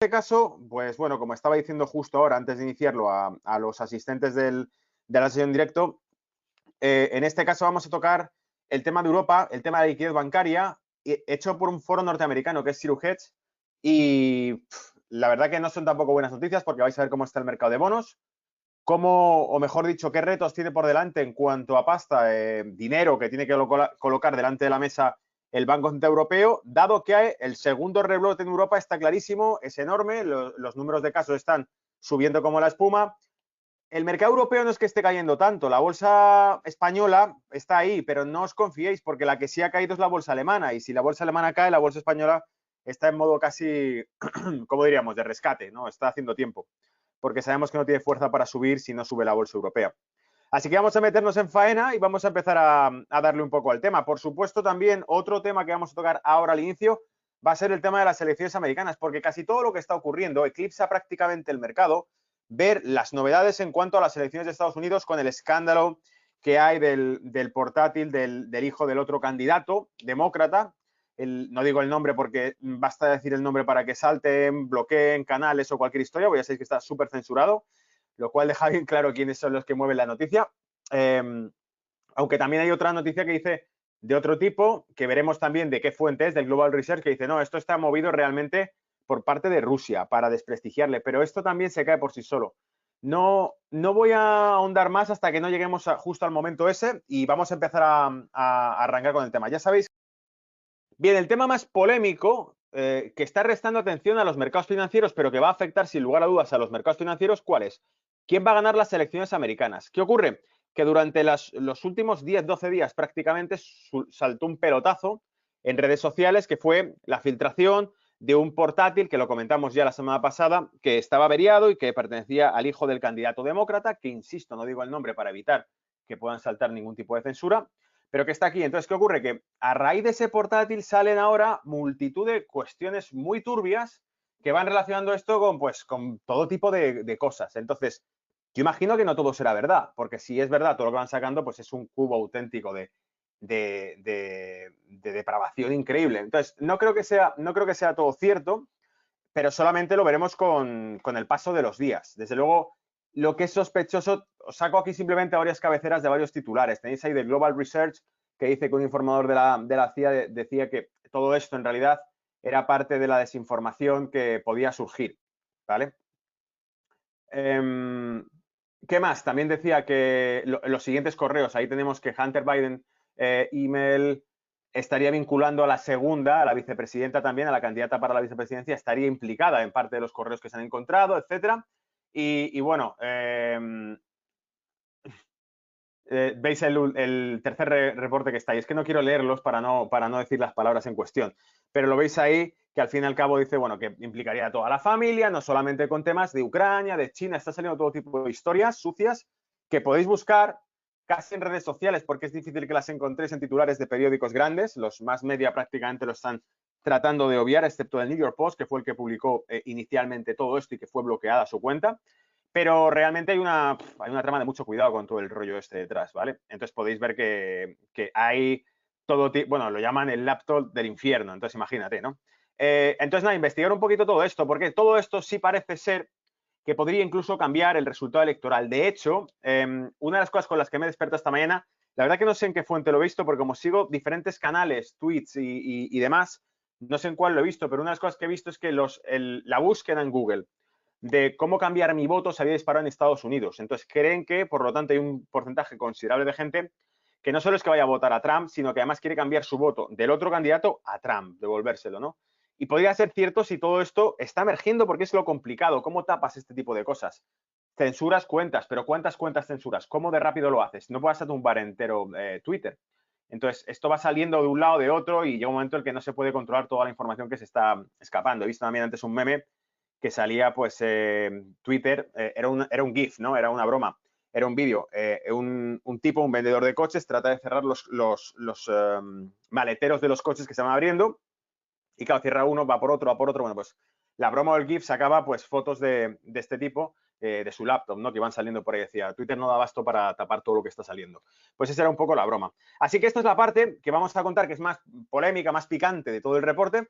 este caso, pues bueno, como estaba diciendo justo ahora, antes de iniciarlo, a los asistentes de la sesión en directo, en este caso vamos a tocar el tema de Europa, el tema de la liquidez bancaria, hecho por un foro norteamericano que es Zero Hedge, y la verdad que no son tampoco buenas noticias porque vais a ver cómo está el mercado de bonos, cómo, o mejor dicho, qué retos tiene por delante en cuanto a pasta, dinero que tiene que colocar delante de la mesa el Banco Central Europeo, dado que el segundo rebrote en Europa está clarísimo, es enorme, los números de casos están subiendo como la espuma. El mercado europeo no es que esté cayendo tanto, la bolsa española está ahí, pero no os confiéis porque la que sí ha caído es la bolsa alemana, y si la bolsa alemana cae, la bolsa española está en modo casi, ¿cómo diríamos?, de rescate, ¿no? Está haciendo tiempo, porque sabemos que no tiene fuerza para subir si no sube la bolsa europea. Así que vamos a meternos en faena y vamos a empezar a darle un poco al tema. Por supuesto, también otro tema que vamos a tocar ahora al inicio va a ser el tema de las elecciones americanas, porque casi todo lo que está ocurriendo eclipsa prácticamente el mercado. Ver las novedades en cuanto a las elecciones de Estados Unidos con el escándalo que hay del portátil del hijo del otro candidato demócrata. No digo el nombre porque basta decir el nombre para que salten, bloqueen canales o cualquier historia, porque ya sabéis que está súper censurado, lo cual deja bien claro quiénes son los que mueven la noticia. Aunque también hay otra noticia que dice de otro tipo, que veremos también de qué fuente es, del Global Research, que dice, no, esto está movido realmente por parte de Rusia para desprestigiarle, pero esto también se cae por sí solo. No voy a ahondar más hasta que no lleguemos justo al momento ese y vamos a empezar a arrancar con el tema. Ya sabéis. Bien, el tema más polémico que está restando atención a los mercados financieros, pero que va a afectar sin lugar a dudas a los mercados financieros, ¿cuál es? ¿Quién va a ganar las elecciones americanas? ¿Qué ocurre? Que durante los últimos 10-12 días prácticamente saltó un pelotazo en redes sociales que fue la filtración de un portátil, que lo comentamos ya la semana pasada, que estaba averiado y que pertenecía al hijo del candidato demócrata, que insisto, no digo el nombre para evitar que puedan saltar ningún tipo de censura, pero que está aquí. Entonces, ¿qué ocurre? Que a raíz de ese portátil salen ahora multitud de cuestiones muy turbias que van relacionando esto con todo tipo de cosas. Entonces, yo imagino que no todo será verdad, porque si es verdad todo lo que van sacando, pues es un cubo auténtico de depravación increíble. Entonces, no creo que sea todo cierto, pero solamente lo veremos con el paso de los días. Desde luego, lo que es sospechoso, os saco aquí simplemente varias cabeceras de varios titulares. Tenéis ahí de Global Research, que dice que un informador de la CIA decía que todo esto en realidad era parte de la desinformación que podía surgir, ¿vale? ¿Qué más? También decía que los siguientes correos, ahí tenemos que Hunter Biden email estaría vinculando a la segunda, a la vicepresidenta también, a la candidata para la vicepresidencia, estaría implicada en parte de los correos que se han encontrado, etcétera. Y bueno, veis el tercer reporte que está ahí. Es que no quiero leerlos para no decir las palabras en cuestión, pero lo veis ahí que al fin y al cabo dice, bueno, que implicaría a toda la familia, no solamente con temas de Ucrania, de China, está saliendo todo tipo de historias sucias que podéis buscar casi en redes sociales porque es difícil que las encontréis en titulares de periódicos grandes. Los más media prácticamente lo están tratando de obviar, excepto el New York Post, que fue el que publicó inicialmente todo esto y que fue bloqueada su cuenta. Pero realmente hay una trama de mucho cuidado con todo el rollo este detrás, ¿vale? Entonces podéis ver que hay todo tipo, bueno, lo llaman el laptop del infierno, entonces imagínate, ¿no? Entonces, nada, investigar un poquito todo esto, porque todo esto sí parece ser que podría incluso cambiar el resultado electoral. De hecho, una de las cosas con las que me he despertado esta mañana, la verdad que no sé en qué fuente lo he visto, porque como sigo diferentes canales, tweets y demás, no sé en cuál lo he visto, pero una de las cosas que he visto es que la búsqueda en Google de cómo cambiar mi voto se había disparado en Estados Unidos. Entonces creen que, por lo tanto, hay un porcentaje considerable de gente que no solo es que vaya a votar a Trump, sino que además quiere cambiar su voto del otro candidato a Trump, devolvérselo, ¿no? Y podría ser cierto si todo esto está emergiendo, porque es lo complicado. ¿Cómo tapas este tipo de cosas? Censuras cuentas, pero ¿cuántas cuentas censuras? ¿Cómo de rápido lo haces? No puedes tumbar entero Twitter. Entonces, esto va saliendo de un lado de otro y llega un momento en el que no se puede controlar toda la información que se está escapando. He visto también antes un meme que salía, pues, Twitter, era un GIF, ¿no? Era una broma, era un vídeo. Un tipo, un vendedor de coches, trata de cerrar los maleteros de los coches que se van abriendo y, claro, cierra uno, va por otro. Bueno, pues la broma del GIF sacaba, pues, fotos de este tipo, de su laptop, ¿no? Que iban saliendo por ahí. Decía, Twitter no da abasto para tapar todo lo que está saliendo. Pues esa era un poco la broma. Así que esta es la parte que vamos a contar, que es más polémica, más picante de todo el reporte.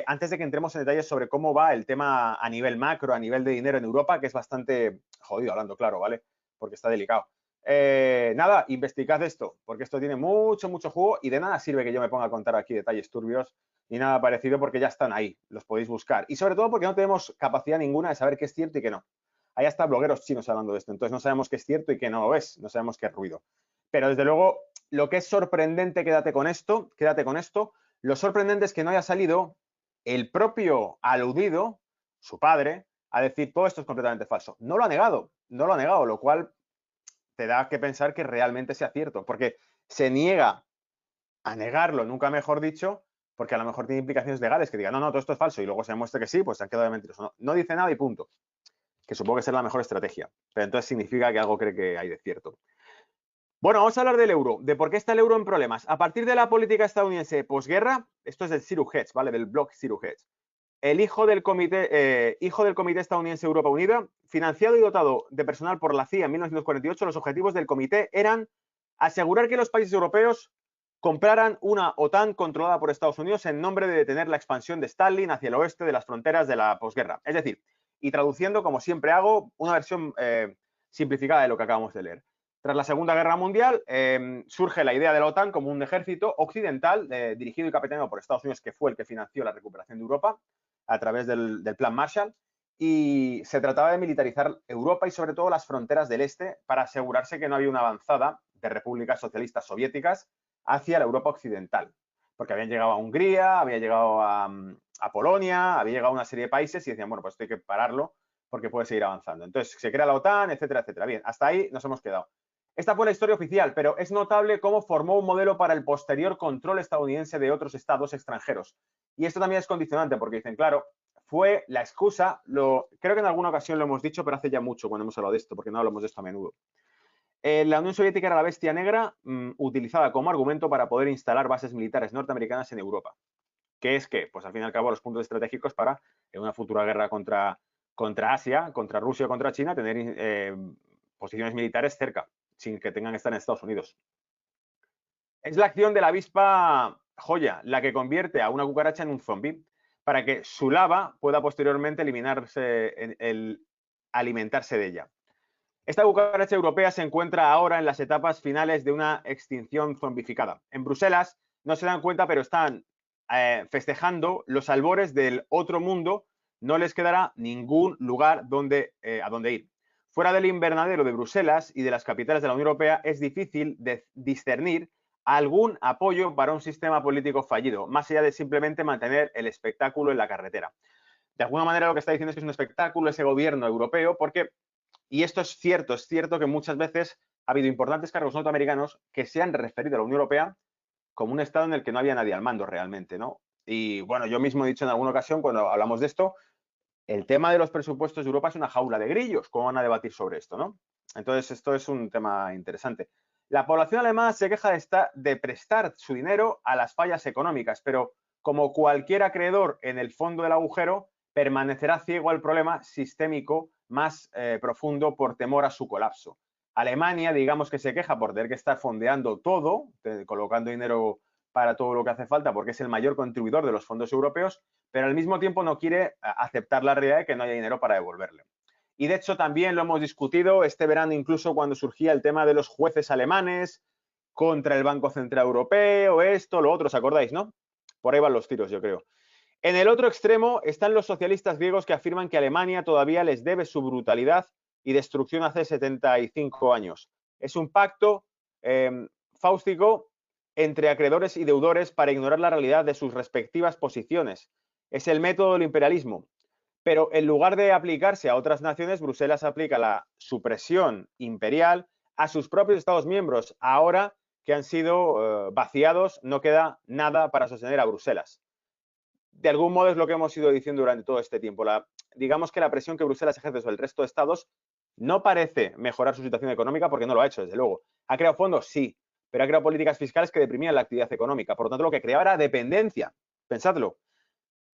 antes de que entremos en detalles sobre cómo va el tema a nivel macro, a nivel de dinero en Europa, que es bastante jodido, hablando claro, ¿vale? Porque está delicado. Nada, investigad esto, porque esto tiene mucho, mucho jugo y de nada sirve que yo me ponga a contar aquí detalles turbios ni nada parecido porque ya están ahí, los podéis buscar. Y sobre todo porque no tenemos capacidad ninguna de saber qué es cierto y qué no. Hay hasta blogueros chinos hablando de esto, entonces no sabemos qué es cierto y qué no lo es, no sabemos qué es ruido. Pero desde luego, lo que es sorprendente, quédate con esto, lo sorprendente es que no haya salido el propio aludido, su padre, a decir todo esto es completamente falso. No lo ha negado, lo cual te da que pensar que realmente sea cierto, porque se niega a negarlo, nunca mejor dicho, porque a lo mejor tiene implicaciones legales que digan, no, todo esto es falso, y luego se demuestre que sí, pues se han quedado de mentiroso. No, no dice nada y punto. Que supongo que será la mejor estrategia, pero entonces significa que algo cree que hay de cierto. Bueno, vamos a hablar del euro, de por qué está el euro en problemas. A partir de la política estadounidense posguerra, esto es del Zero Hedge, ¿vale? Del blog Zero Hedge. El hijo del comité estadounidense Europa Unida, financiado y dotado de personal por la CIA en 1948, los objetivos del comité eran asegurar que los países europeos compraran una OTAN controlada por Estados Unidos en nombre de detener la expansión de Stalin hacia el oeste de las fronteras de la posguerra. Es decir, y traduciendo, como siempre hago, una versión simplificada de lo que acabamos de leer. Tras la Segunda Guerra Mundial, surge la idea de la OTAN como un ejército occidental dirigido y capitaneado por Estados Unidos, que fue el que financió la recuperación de Europa a través del Plan Marshall, y se trataba de militarizar Europa y sobre todo las fronteras del este para asegurarse que no había una avanzada de repúblicas socialistas soviéticas hacia la Europa occidental, porque habían llegado a Hungría, había llegado a Polonia, había llegado a una serie de países y decían, bueno, pues esto hay que pararlo porque puede seguir avanzando. Entonces se crea la OTAN, etcétera, etcétera. Bien, hasta ahí nos hemos quedado. Esta fue la historia oficial, pero es notable cómo formó un modelo para el posterior control estadounidense de otros estados extranjeros. Y esto también es condicionante porque dicen, claro, fue la excusa, creo que en alguna ocasión lo hemos dicho, pero hace ya mucho cuando hemos hablado de esto, porque no hablamos de esto a menudo. La Unión Soviética era la bestia negra utilizada como argumento para poder instalar bases militares norteamericanas en Europa. ¿Qué es qué? Pues al fin y al cabo los puntos estratégicos para en una futura guerra contra Asia, contra Rusia o contra China, tener posiciones militares cerca, sin que tengan que estar en Estados Unidos. Es la acción de la avispa joya la que convierte a una cucaracha en un zombie para que su lava pueda posteriormente alimentarse de ella. Esta cucaracha europea se encuentra ahora en las etapas finales de una extinción zombificada. En Bruselas no se dan cuenta, pero están festejando los albores del otro mundo. No les quedará ningún lugar a donde ir. Fuera del invernadero de Bruselas y de las capitales de la Unión Europea es difícil discernir algún apoyo para un sistema político fallido, más allá de simplemente mantener el espectáculo en la carretera. De alguna manera lo que está diciendo es que es un espectáculo ese gobierno europeo porque, y esto es cierto que muchas veces ha habido importantes cargos norteamericanos que se han referido a la Unión Europea como un estado en el que no había nadie al mando realmente, ¿no? Y bueno, yo mismo he dicho en alguna ocasión cuando hablamos de esto, el tema de los presupuestos de Europa es una jaula de grillos. ¿Cómo van a debatir sobre esto, no? Entonces, esto es un tema interesante. La población alemana se queja de prestar su dinero a las fallas económicas, pero como cualquier acreedor en el fondo del agujero, permanecerá ciego al problema sistémico más profundo por temor a su colapso. Alemania, digamos que se queja por tener que estar fondeando todo, colocando dinero para todo lo que hace falta, porque es el mayor contribuidor de los fondos europeos, pero al mismo tiempo no quiere aceptar la realidad de que no haya dinero para devolverle. Y de hecho también lo hemos discutido este verano, incluso cuando surgía el tema de los jueces alemanes contra el Banco Central Europeo, esto, lo otro, ¿os acordáis, no? Por ahí van los tiros, yo creo. En el otro extremo están los socialistas griegos que afirman que Alemania todavía les debe su brutalidad y destrucción hace 75 años. Es un pacto fáustico entre acreedores y deudores para ignorar la realidad de sus respectivas posiciones. Es el método del imperialismo. Pero en lugar de aplicarse a otras naciones, Bruselas aplica la supresión imperial a sus propios Estados miembros. Ahora que han sido vaciados, no queda nada para sostener a Bruselas. De algún modo es lo que hemos ido diciendo durante todo este tiempo. Digamos que la presión que Bruselas ejerce sobre el resto de estados no parece mejorar su situación económica porque no lo ha hecho, desde luego. ¿Ha creado fondos? Sí, pero ha creado políticas fiscales que deprimían la actividad económica. Por lo tanto, lo que creaba era dependencia. Pensadlo.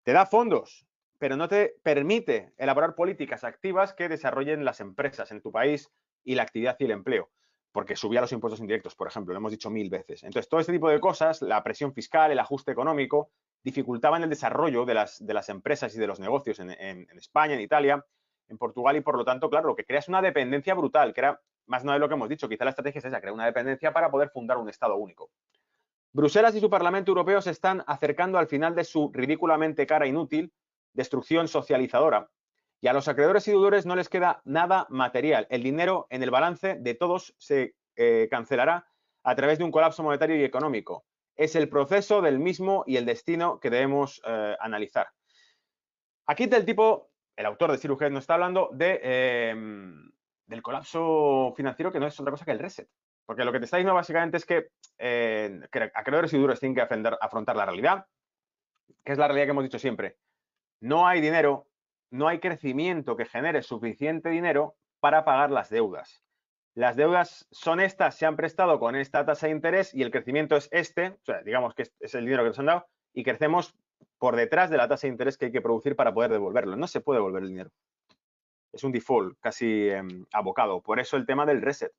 Te da fondos, pero no te permite elaborar políticas activas que desarrollen las empresas en tu país y la actividad y el empleo, porque subía los impuestos indirectos, por ejemplo, lo hemos dicho 1000 veces. Entonces, todo este tipo de cosas, la presión fiscal, el ajuste económico, dificultaban el desarrollo de las empresas y de los negocios en España, en Italia, en Portugal, y por lo tanto, claro, lo que crea es una dependencia brutal, que era más no de lo que hemos dicho, quizá la estrategia es esa, crear una dependencia para poder fundar un Estado único. Bruselas y su Parlamento Europeo se están acercando al final de su ridículamente cara e inútil destrucción socializadora. Y a los acreedores y deudores no les queda nada material. El dinero en el balance de todos se cancelará a través de un colapso monetario y económico. Es el proceso del mismo y el destino que debemos analizar. Aquí el autor de Cirujez nos está hablando del colapso financiero, que no es otra cosa que el reset. Porque lo que te está diciendo básicamente es que acreedores y deudores tienen que afrontar la realidad, que es la realidad que hemos dicho siempre. No hay dinero, no hay crecimiento que genere suficiente dinero para pagar las deudas. Las deudas son estas, se han prestado con esta tasa de interés y el crecimiento es o sea, digamos que es el dinero que nos han dado y crecemos por detrás de la tasa de interés que hay que producir para poder devolverlo. No se puede devolver el dinero. Es un default casi abocado. Por eso el tema del reset.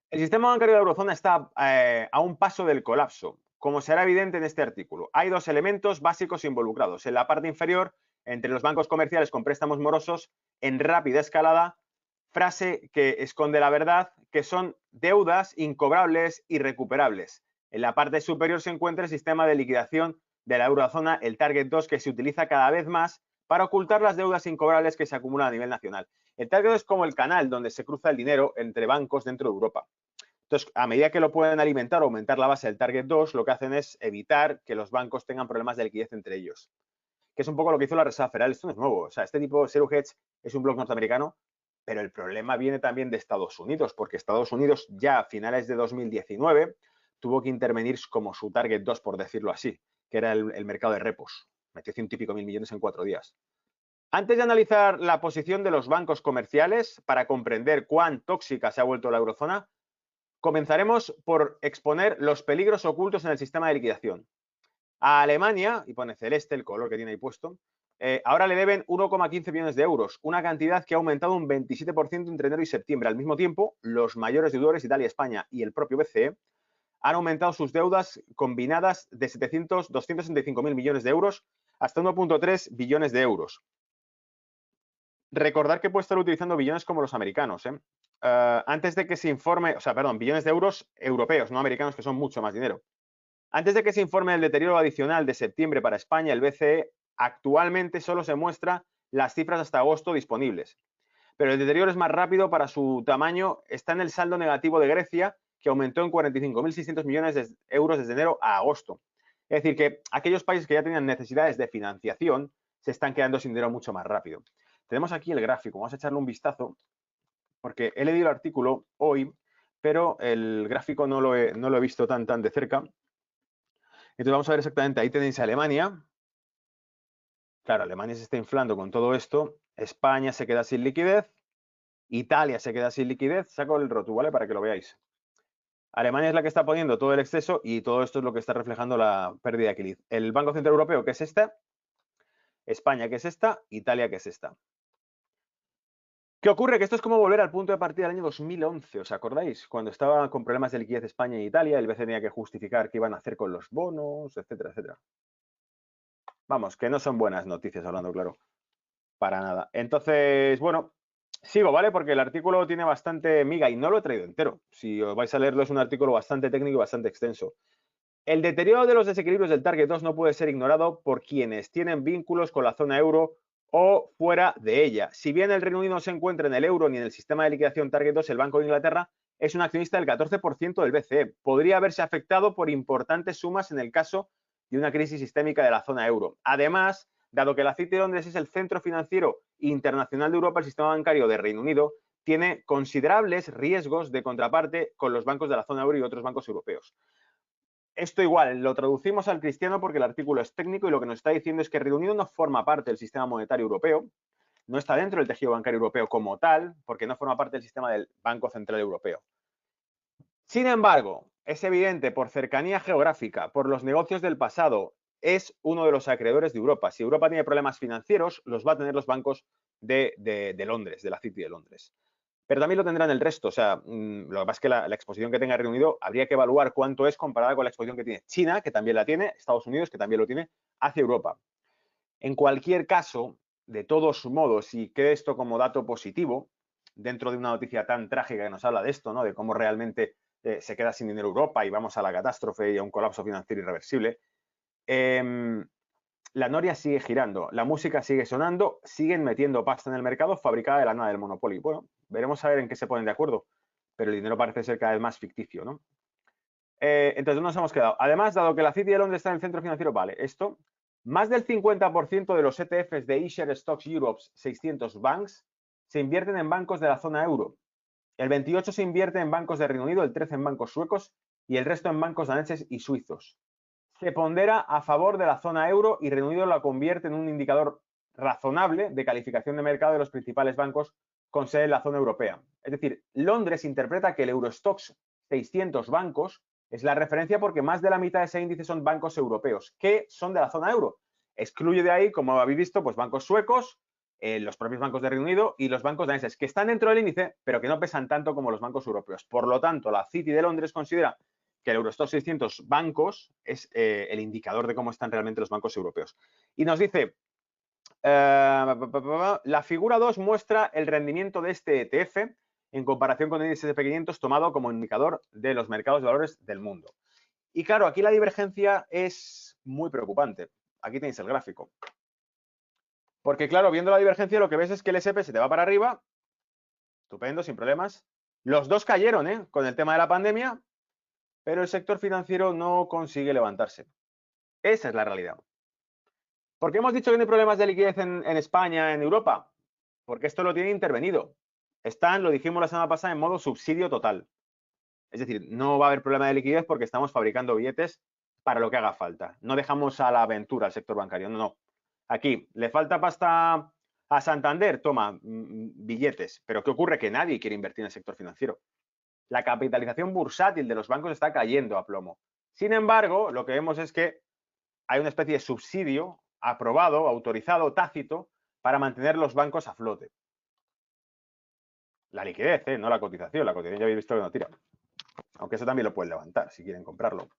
El sistema bancario de la eurozona está a un paso del colapso. Como será evidente en este artículo, hay dos elementos básicos involucrados. En la parte inferior, entre los bancos comerciales con préstamos morosos en rápida escalada, frase que esconde la verdad, que son deudas incobrables y recuperables. En la parte superior se encuentra el sistema de liquidación de la eurozona, el Target 2, que se utiliza cada vez más para ocultar las deudas incobrables que se acumulan a nivel nacional. El Target 2 es como el canal donde se cruza el dinero entre bancos dentro de Europa. Entonces, a medida que lo pueden alimentar o aumentar la base del Target 2, lo que hacen es evitar que los bancos tengan problemas de liquidez entre ellos, que es un poco lo que hizo la Reserva Federal. Esto no es nuevo. O sea, este tipo de Zero Hedge es un bloque norteamericano, pero el problema viene también de Estados Unidos, porque Estados Unidos ya a finales de 2019 tuvo que intervenir como su Target 2, por decirlo así, que era el mercado de repos. Metió 100 y pico mil millones en 4 días. Antes de analizar la posición de los bancos comerciales para comprender cuán tóxica se ha vuelto la eurozona, comenzaremos por exponer los peligros ocultos en el sistema de liquidación. A Alemania, y pone celeste el color que tiene ahí puesto, ahora le deben 1,15 billones de euros, una cantidad que ha aumentado un 27% entre enero y septiembre. Al mismo tiempo, los mayores deudores, Italia, España y el propio BCE, han aumentado sus deudas combinadas de 265.000 millones de euros hasta 1,3 billones de euros. Recordar que puede estar utilizando billones como los americanos, antes de que se informe, billones de euros europeos, no americanos, que son mucho más dinero. Antes de que se informe el deterioro adicional de septiembre para España, el BCE actualmente solo se muestra las cifras hasta agosto disponibles. Pero el deterioro es más rápido para su tamaño. Está en el saldo negativo de Grecia, que aumentó en 45.600 millones de euros desde enero a agosto. Es decir, que aquellos países que ya tenían necesidades de financiación se están quedando sin dinero mucho más rápido. Tenemos aquí el gráfico, vamos a echarle un vistazo, porque he leído el artículo hoy, pero el gráfico no lo he visto tan de cerca. Entonces vamos a ver exactamente, ahí tenéis a Alemania. Claro, Alemania se está inflando con todo esto. España se queda sin liquidez. Italia se queda sin liquidez. Saco el ROTU, ¿vale? Para que lo veáis. Alemania es la que está poniendo todo el exceso y todo esto es lo que está reflejando la pérdida de equilibrio. El Banco Central Europeo, que es esta. España, que es esta. Italia, que es esta. ¿Qué ocurre? Que esto es como volver al punto de partida del año 2011, ¿os acordáis? Cuando estaba con problemas de liquidez España e Italia, el BCE tenía que justificar qué iban a hacer con los bonos, etcétera, etcétera. Vamos, que no son buenas noticias, hablando claro. Para nada. Entonces, bueno, sigo, ¿vale? Porque el artículo tiene bastante miga y no lo he traído entero. Si os vais a leerlo, es un artículo bastante técnico y bastante extenso. El deterioro de los desequilibrios del Target 2 no puede ser ignorado por quienes tienen vínculos con la zona euro o fuera de ella. Si bien el Reino Unido no se encuentra en el euro ni en el sistema de liquidación Target 2, el Banco de Inglaterra es un accionista del 14% del BCE. Podría haberse afectado por importantes sumas en el caso de una crisis sistémica de la zona euro. Además, dado que la City de Londres es el centro financiero internacional de Europa, el sistema bancario de Reino Unido tiene considerables riesgos de contraparte con los bancos de la zona euro y otros bancos europeos. Esto igual, lo traducimos al cristiano porque el artículo es técnico y lo que nos está diciendo es que Reino Unido no forma parte del sistema monetario europeo, no está dentro del tejido bancario europeo como tal, porque no forma parte del sistema del Banco Central Europeo. Sin embargo, es evidente por cercanía geográfica, por los negocios del pasado, es uno de los acreedores de Europa. Si Europa tiene problemas financieros, los va a tener los bancos de Londres, de la City de Londres. pero también lo tendrán el resto. O sea, lo que pasa es que la exposición que tenga Reino Unido habría que evaluar cuánto es comparada con la exposición que tiene China, que también la tiene, Estados Unidos, que también lo tiene, hacia Europa. En cualquier caso, de todos modos, y quede esto como dato positivo, dentro de una noticia tan trágica que nos habla de esto, ¿no? De cómo realmente se queda sin dinero Europa y vamos a la catástrofe y a un colapso financiero irreversible, la noria sigue girando, la música sigue sonando, siguen metiendo pasta en el mercado fabricada de la nada del Monopoly. Bueno, veremos a ver en qué se ponen de acuerdo, pero el dinero parece ser cada vez más ficticio, ¿no? Entonces, nos hemos quedado. Además, dado que la City de Londres está en el centro financiero, vale, esto, más del 50% de los ETFs de iShares Stocks Europe 600 Banks se invierten en bancos de la zona euro. El 28% se invierte en bancos de Reino Unido, el 13% en bancos suecos y el resto en bancos daneses y suizos. Se pondera a favor de la zona euro y Reino Unido la convierte en un indicador razonable de calificación de mercado de los principales bancos con sede en la zona europea. Es decir, Londres interpreta que el Eurostoxx 600 bancos es la referencia porque más de la mitad de ese índice son bancos europeos, que son de la zona euro. Excluye de ahí, como habéis visto, pues bancos suecos, los propios bancos de Reino Unido y los bancos daneses, que están dentro del índice, pero que no pesan tanto como los bancos europeos. Por lo tanto, la City de Londres considera que el Eurostoxx 600 bancos es el indicador de cómo están realmente los bancos europeos. Y nos dice, la figura 2 muestra el rendimiento de este ETF en comparación con el S&P 500 tomado como indicador de los mercados de valores del mundo. Y claro, aquí la divergencia es muy preocupante. Aquí tenéis el gráfico. Porque claro, viendo la divergencia lo que ves es que el S&P se te va para arriba, estupendo, sin problemas. Los dos cayeron, con el tema de la pandemia, pero el sector financiero no consigue levantarse. Esa es la realidad. ¿Por qué hemos dicho que no hay problemas de liquidez en España, en Europa? Porque esto lo tiene intervenido. Están, lo dijimos la semana pasada, en modo subsidio total. Es decir, no va a haber problema de liquidez porque estamos fabricando billetes para lo que haga falta. No dejamos a la aventura al sector bancario, no. Aquí, ¿le falta pasta a Santander? Toma, billetes. Pero ¿qué ocurre? Que nadie quiere invertir en el sector financiero. La capitalización bursátil de los bancos está cayendo a plomo. Sin embargo, lo que vemos es que hay una especie de subsidio aprobado, autorizado, tácito, para mantener los bancos a flote. La liquidez, no la cotización. La cotización ya habéis visto que no tira. Aunque eso también lo pueden levantar si quieren comprarlo.